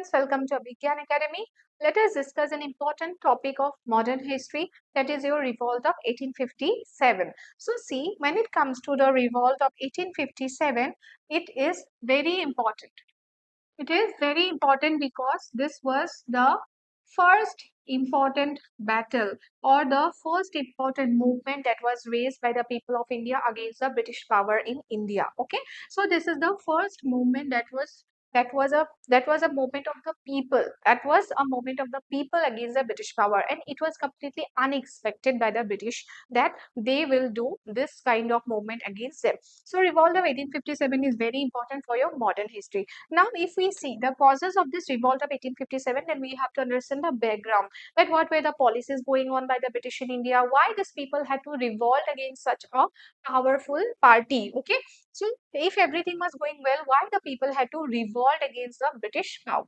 students, welcome to Abhigyan Academy. Let us discuss an important topic of modern history, that is your revolt of 1857. So see, when it comes to the revolt of 1857, it is very important. It is very important because this was the first important battle or the first important movement that was raised by the people of India against the British power in India. Okay, so this is the first movement that was a movement of the people. That was a movement of the people against the British power, and it was completely unexpected by the British that they will do this kind of movement against them. So, revolt of 1857 is very important for your modern history. Now, if we see the causes of this revolt of 1857, then we have to understand the background, that what were the policies going on by the British in India, why these people had to revolt against such a powerful party. Okay, so if everything was going well, why the people had to revolt against the British power?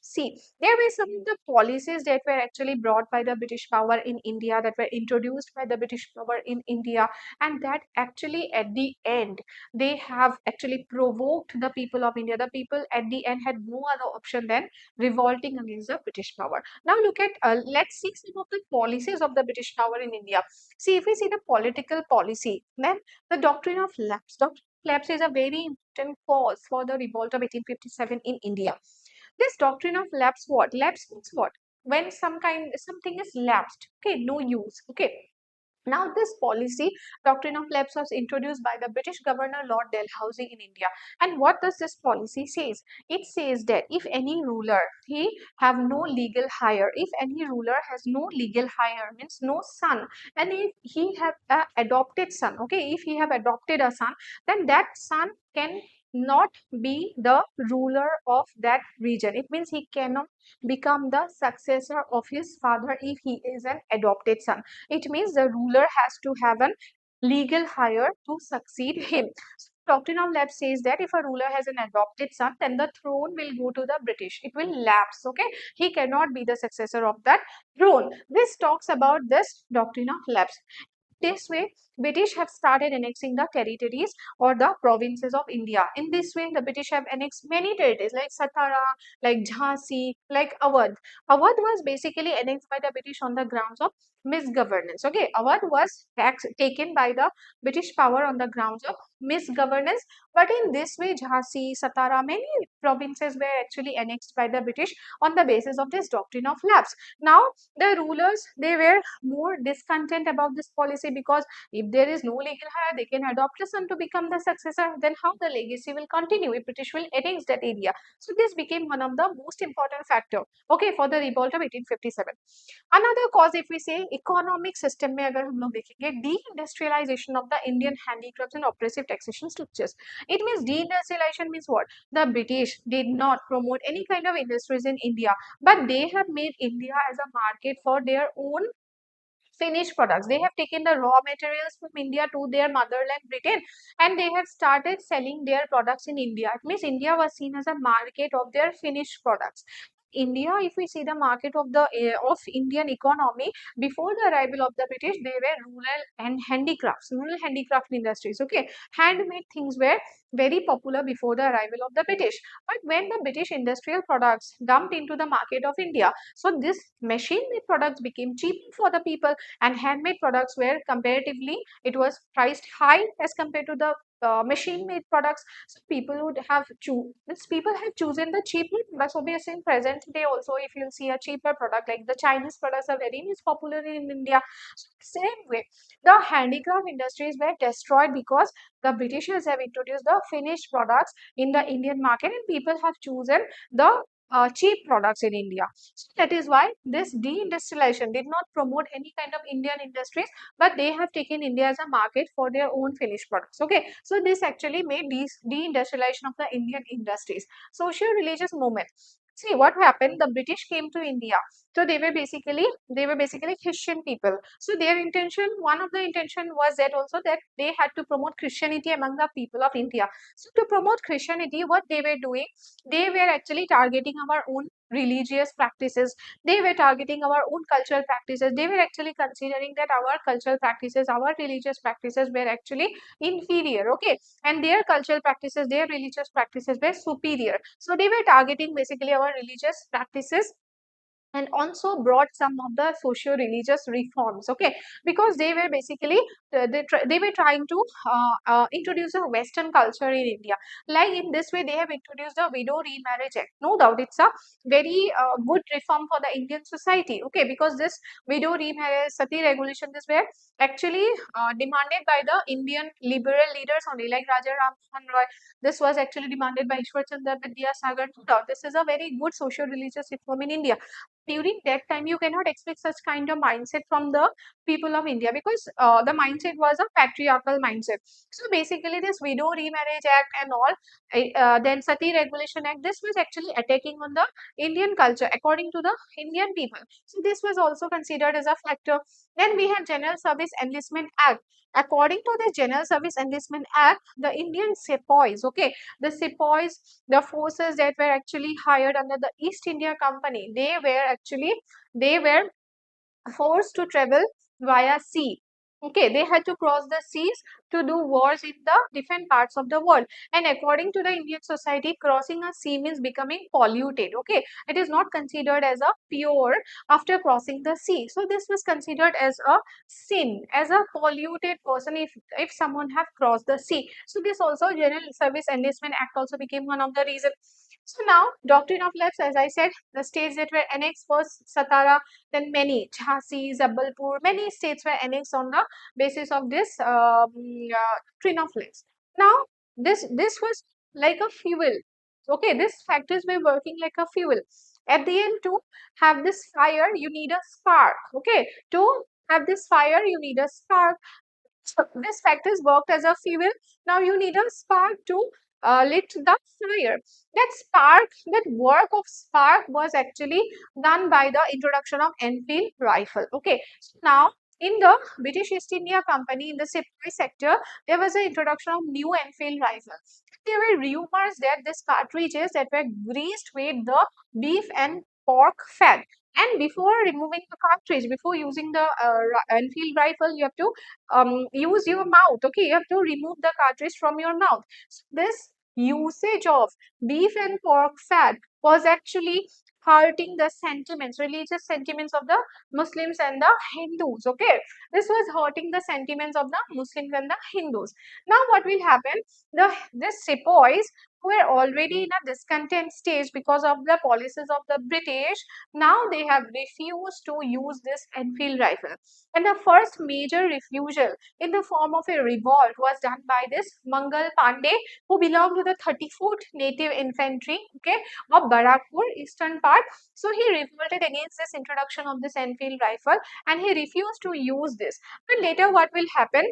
See, there were some of the policies that were actually brought by the British power in India, that were introduced by the British power in India, and that actually at the end they have actually provoked the people of India. The people at the end had no other option than revolting against the British power. Now look at, let's see some of the policies of the British power in India. See, if we see the political policy, then the doctrine of lapse. Doctrine of lapse is a very important cause for the revolt of 1857 in India. This doctrine of lapse, what? Lapse means what? When something is lapsed, okay, no use, okay. Now, this policy, doctrine of lapse, was introduced by the British Governor Lord Dalhousie in India. And what does this policy says? It says that if any ruler he have no legal hire, if any ruler has no legal hire, means no son, and if he have a adopted son, okay, if he have adopted a son, then that son can not be the ruler of that region. It means he cannot become the successor of his father if he is an adopted son. It means the ruler has to have a legal hire to succeed him. So, doctrine of lapse says that if a ruler has an adopted son, then the throne will go to the British. It will lapse, okay? He cannot be the successor of that throne. This talks about this doctrine of lapse. This way, British have started annexing the territories or the provinces of India. In this way, the British have annexed many territories like Satara, like Jhansi, like Awadh. Awadh was basically annexed by the British on the grounds of misgovernance. Okay, Awadh was taken by the British power on the grounds of misgovernance. But in this way, Jhansi, Satara, many provinces were actually annexed by the British on the basis of this doctrine of lapse. Now, the rulers, they were more discontent about this policy, because if there is no legal hire, they can adopt a son to become the successor. Then how the legacy will continue if British will annex that area? So this became one of the most important factor, okay, for the revolt of 1857. Another cause, if we say economic system में अगर हम लोग देखेंगे, deindustrialization of the Indian handicrafts and oppressive taxation structures. It means deindustrialization means what? The British did not promote any kind of industries in India, but they have made India as a market for their own finished products. They have taken the raw materials from India to their motherland Britain, and they have started selling their products in India. It means India was seen as a market of their finished products. India, if we see the market of the of Indian economy before the arrival of the British, they were rural and handicrafts, rural handicraft industries. Okay, handmade things were very popular before the arrival of the British. But when the British industrial products dumped into the market of India, so this machine-made products became cheap for the people, and handmade products were comparatively, it was priced high as compared to the machine-made products. So people have chosen the cheaper products. Obviously, in present day also, if you see a cheaper product, like the Chinese products are very much popular in India. So same way, the handicraft industries were destroyed because the Britishers have introduced the finished products in the Indian market, and people have chosen the cheap products in India. So that is why this deindustrialization did not promote any kind of Indian industries, but they have taken India as a market for their own finished products. Okay, so this actually made deindustrialization of the Indian industries. Social religious movement. See what happened. The British came to India, so they were basically Christian people. So their intention, one of the intention was that also that they had to promote Christianity among the people of India. So to promote Christianity, what they were doing, they were actually targeting our own religious practices. They were targeting our own cultural practices. They were actually considering that our cultural practices, our religious practices were actually inferior, okay, and their cultural practices, their religious practices were superior. So they were targeting basically our religious practices, and also brought some of the socio-religious reforms, okay, because they were basically they were trying to introduce a western culture in India. Like in this way they have introduced the widow remarriage act. No doubt it's a very good reform for the Indian society, okay, because this widow remarriage, sati regulation, this were actually demanded by the Indian liberal leaders only, like Raja Ram Mohan Roy. This was actually demanded by Ishwar Chandra Vidyasagar. No doubt this is a very good socio-religious reform in India. During that time you cannot expect such kind of mindset from the people of India, because the mindset was a patriarchal mindset. So basically this widow remarriage act and all, then sati regulation act, this was actually attacking on the Indian culture according to the Indian people. So this was also considered as a factor. Then we have General Service Enlistment Act. According to the General Service Enlistment Act, the Indian sepoys, okay, the sepoys, the forces that were actually hired under the East India Company, they were forced to travel via sea. Okay, they had to cross the seas to do wars in the different parts of the world. And according to the Indian society, crossing a sea means becoming polluted. Okay, it is not considered as a pure after crossing the sea. So this was considered as a sin, as a polluted person if someone have crossed the sea. So this also General Service Enlistment Act also became one of the reasons. So now doctrine of lapse, as I said, the states that were annexed was Satara, then many Jhansi, Jabalpur, many states were annexed on the basis of this train of legs. Now this was like a fuel. Okay, these factors were working like a fuel. At the end, to have this fire, you need a spark. Okay, to have this fire, you need a spark. So this factors worked as a fuel. Now you need a spark to lit the fire. That spark, that work of spark was actually done by the introduction of Enfield rifle. Okay, so now in the British East India Company, in the supply sector, there was an introduction of new Enfield rifles. There were rumors that these cartridges that were greased with the beef and pork fat. And before removing the cartridge, before using the Enfield rifle, you have to use your mouth. Okay, you have to remove the cartridge from your mouth. So this usage of beef and pork fat was actually hurting the sentiments, religious sentiments of the Muslims and the Hindus. Okay, this was hurting the sentiments of the Muslims and the Hindus. Now what will happen, the sepoys who were already in a discontent stage because of the policies of the British, now they have refused to use this Enfield rifle. And the first major refusal in the form of a revolt was done by this Mangal Pandey, who belonged to the 34th Native Infantry, okay, of Barakpur, eastern part. So he revolted against this introduction of this Enfield rifle, and he refused to use this. But later what will happen,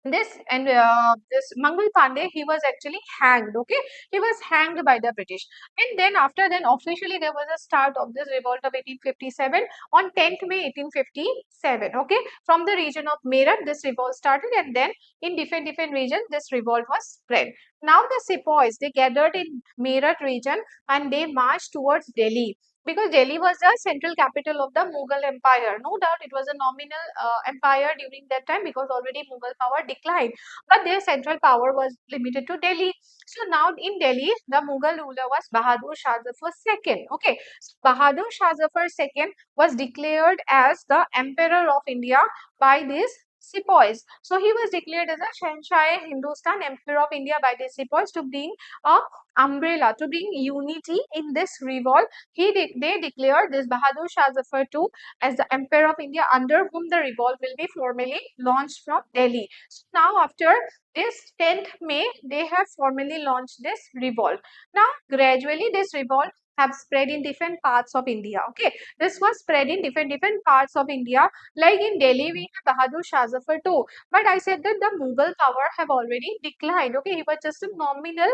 this Mangal Pandey, he was actually hanged. Okay, he was hanged by the British, and then after then officially there was a start of this revolt of 1857 on 10th May 1857. Okay, from the region of Meerut this revolt started, and then in different regions this revolt was spread. Now the sepoys, they gathered in Meerut region and they marched towards Delhi, because Delhi was the central capital of the Mughal Empire. No doubt it was a nominal empire during that time, because already Mughal power declined, but their central power was limited to Delhi. So now in Delhi, the Mughal ruler was Bahadur Shah Zafar II. Okay, so Bahadur Shah Zafar II was declared as the Emperor of India by these sepoys. So he was declared as a Shenshai Hindustan, Emperor of India by the sepoys, to bring a umbrella, to bring unity in this revolt. They declared this Bahadur Shah Zafar II as the Emperor of India, under whom the revolt will be formally launched from Delhi. So now after this 10th May, they have formally launched this revolt. Now gradually this revolt have spread in different parts of India. Okay, this was spread in different parts of India. Like in Delhi, we have Bahadur Shah Zafar too. But I said that the Mughal power have already declined. Okay, he was just a nominal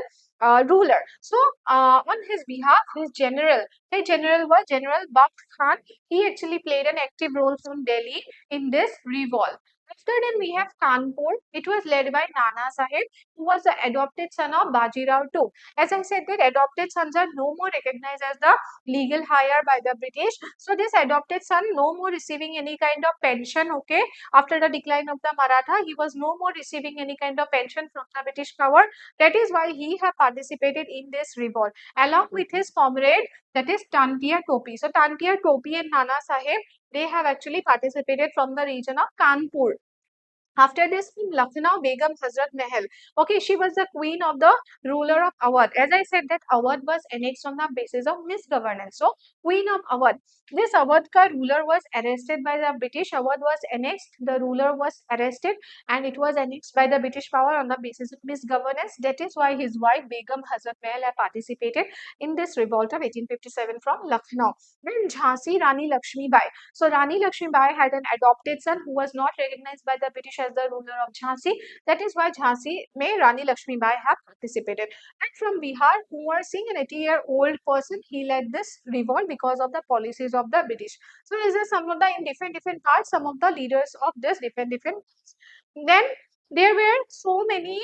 ruler. So on his behalf, his general was General Bakht Khan. He actually played an active role from Delhi in this revolt. After then, we have Kanpur. It was led by Nana Sahib, who was the adopted son of Bajirao too. As I said, that adopted sons are no more recognized as the legal hire by the British. So this adopted son no more receiving any kind of pension. Okay, after the decline of the Maratha, he was no more receiving any kind of pension from the British power. That is why he have participated in this revolt along with his comrade, that is Tantia Topi. So Tantia Topi and Nana Sahib, they have actually participated from the region of Kanpur. After this, Lucknow Begum Hazrat Mahal. Okay, she was the queen of the ruler of Awadh. As I said, that Awadh was annexed on the basis of misgovernance. So, queen of Awadh. This Awadh ruler was arrested by the British. Awadh was annexed. The ruler was arrested, and it was annexed by the British power on the basis of misgovernance. That is why his wife Begum Hazrat Mahal had participated in this revolt of 1857 from Lucknow. Then Jhansi Rani Lakshmi Bai. So Rani Lakshmi Bai had an adopted son who was not recognized by the British as the ruler of Jhansi. That is why Jhansi may Rani Lakshmi Bai have participated. And from Bihar, Kunwar Singh, an 80-year-old person, he led this revolt because of the policies of the British. So these are some of the in different parts, some of the leaders of this different. Then there were so many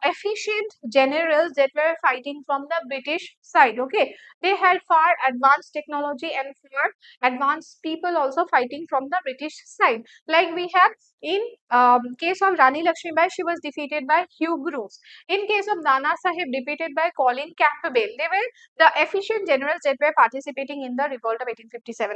efficient generals that were fighting from the British side. Okay, they had far advanced technology and far advanced people also fighting from the British side. Like we have in case of Rani Lakshmibai, she was defeated by Hugh Bruce. In case of Nana Sahib, defeated by Colin Campbell. They were the efficient generals that were participating in the revolt of 1857.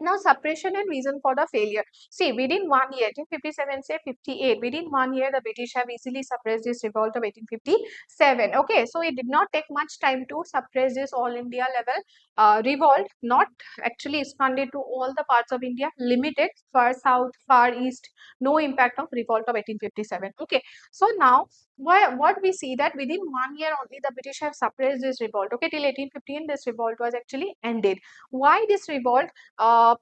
Now, suppression and reason for the failure. See, within 1 year, 1857 say 58, within 1 year, the British have easily suppressed this revolt of 1857. Okay, so it did not take much time to suppress this all India level revolt, not actually expanded to all the parts of India, limited far south, far east, no impact of revolt of 1857. Okay, so now what we see that within 1 year only the British have suppressed this revolt. Okay, till 1815, this revolt was actually ended. Why this revolt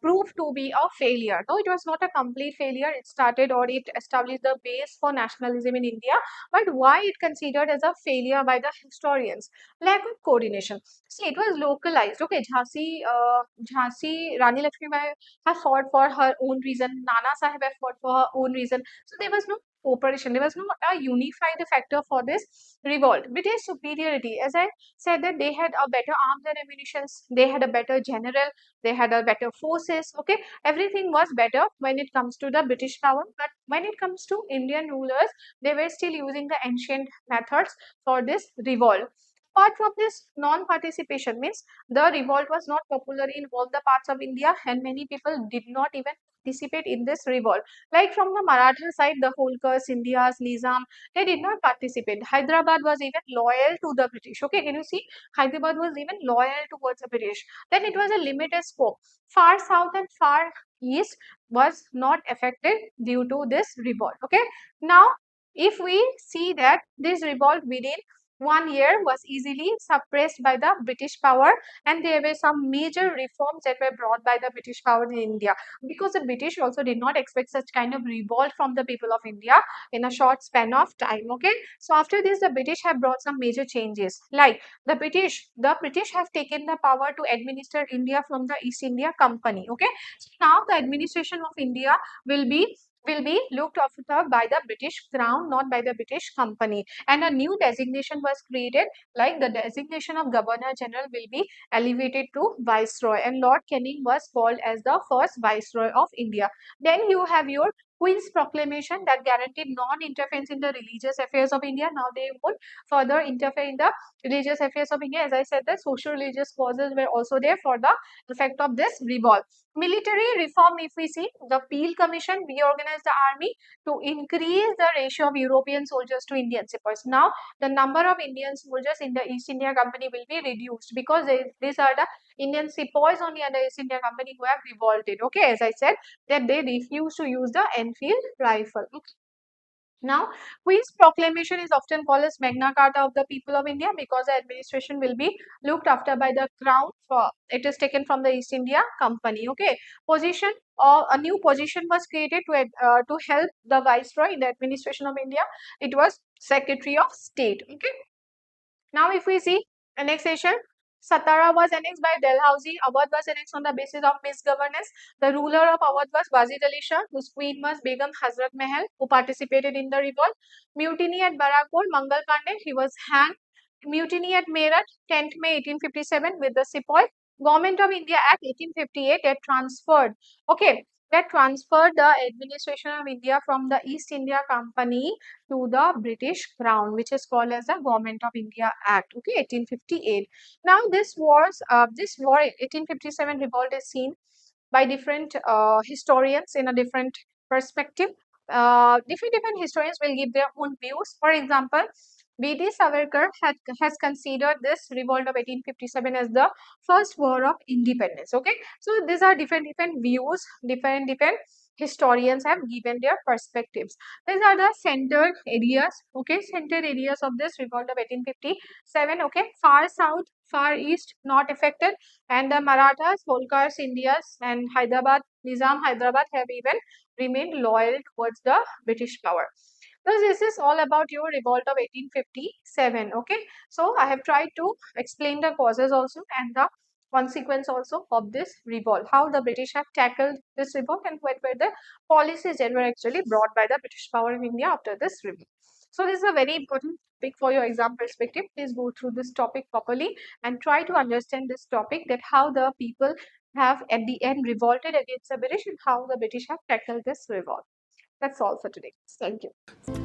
proved to be a failure? No, it was not a complete failure. It started or it established the base for nationalism in India. But why it considered as a failure by the historians? Lack of coordination. See, it was localized. Okay, Jhansi, Rani Lakshmibai have fought for her own reason. Nana Sahib have fought for her own reason. So there was no cooperation. There was no a unified factor for this revolt. British superiority, as I said, that they had a better arms and ammunitions. They had a better general, they had a better forces. Okay, everything was better when it comes to the British power, but when it comes to Indian rulers, they were still using the ancient methods for this revolt. Apart from this, non-participation means the revolt was not popular in all the parts of India, and many people did not even participate in this revolt. Like from the Maratha side, the Holkar, Sindhias, Nizam, they did not participate. Hyderabad was even loyal to the British. Okay, can you see? Hyderabad was even loyal towards the British. Then it was a limited scope. Far south and far east was not affected due to this revolt. Okay, now if we see that this revolt within 1 year was easily suppressed by the British power, and there were some major reforms that were brought by the British power in India, because the British also did not expect such kind of revolt from the people of India in a short span of time. Okay, so after this the British have brought some major changes, like the British have taken the power to administer India from the East India Company. Okay, so now the administration of India will be looked after by the British Crown, not by the British Company. And a new designation was created, like the designation of Governor General will be elevated to Viceroy, and Lord Canning was called as the first Viceroy of India. Then you have your Queen's Proclamation that guaranteed non-interference in the religious affairs of India. Now they would further interfere in the religious affairs of India. As I said, the social religious causes were also there for the effect of this revolt. Military reform, if we see, the Peel Commission reorganized the army to increase the ratio of European soldiers to Indian sepoys. Now, the number of Indian soldiers in the East India Company will be reduced, because these are the Indian sepoys only under East India Company who have revolted. Okay, as I said, that they refuse to use the Enfield rifle. Okay. Now, Queen's Proclamation is often called as Magna Carta of the people of India, because the administration will be looked after by the crown. For it is taken from the East India Company. Okay, position or a new position was created to help the Viceroy in the administration of India. It was Secretary of State. Okay. Now, if we see annexation, Satara was annexed by Dalhousie. Awadh was annexed on the basis of misgovernance. The ruler of Awadh was Wazir Ali Shah, whose queen was Begum Hazrat Mahal, who participated in the revolt. Mutiny at Barakpur, Mangal Pandey, he was hanged. Mutiny at Meerut, 10th May 1857 with the sepoy. Government of India Act 1858 that transferred, okay, that transferred the administration of India from the East India Company to the British Crown, which is called as the Government of India Act, okay, 1858. Now, this war, 1857 revolt is seen by different historians in a different perspective. Different historians will give their own views. For example, B.D. Savarkar has considered this revolt of 1857 as the first war of independence. Okay, so these are different views, different historians have given their perspectives. These are the centered areas, okay, centered areas of this revolt of 1857. Okay, far south, far east not affected, and the Marathas, Holkars, Indias, and Hyderabad, Nizam Hyderabad have even remained loyal towards the British power. So this is all about your revolt of 1857. Okay, so I have tried to explain the causes also and the consequence also of this revolt, how the British have tackled this revolt and what were the policies that were actually brought by the British power in India after this revolt. So this is a very important topic for your exam perspective. Please go through this topic properly and try to understand this topic, that how the people have at the end revolted against the British and how the British have tackled this revolt. That's all for today. Thank you.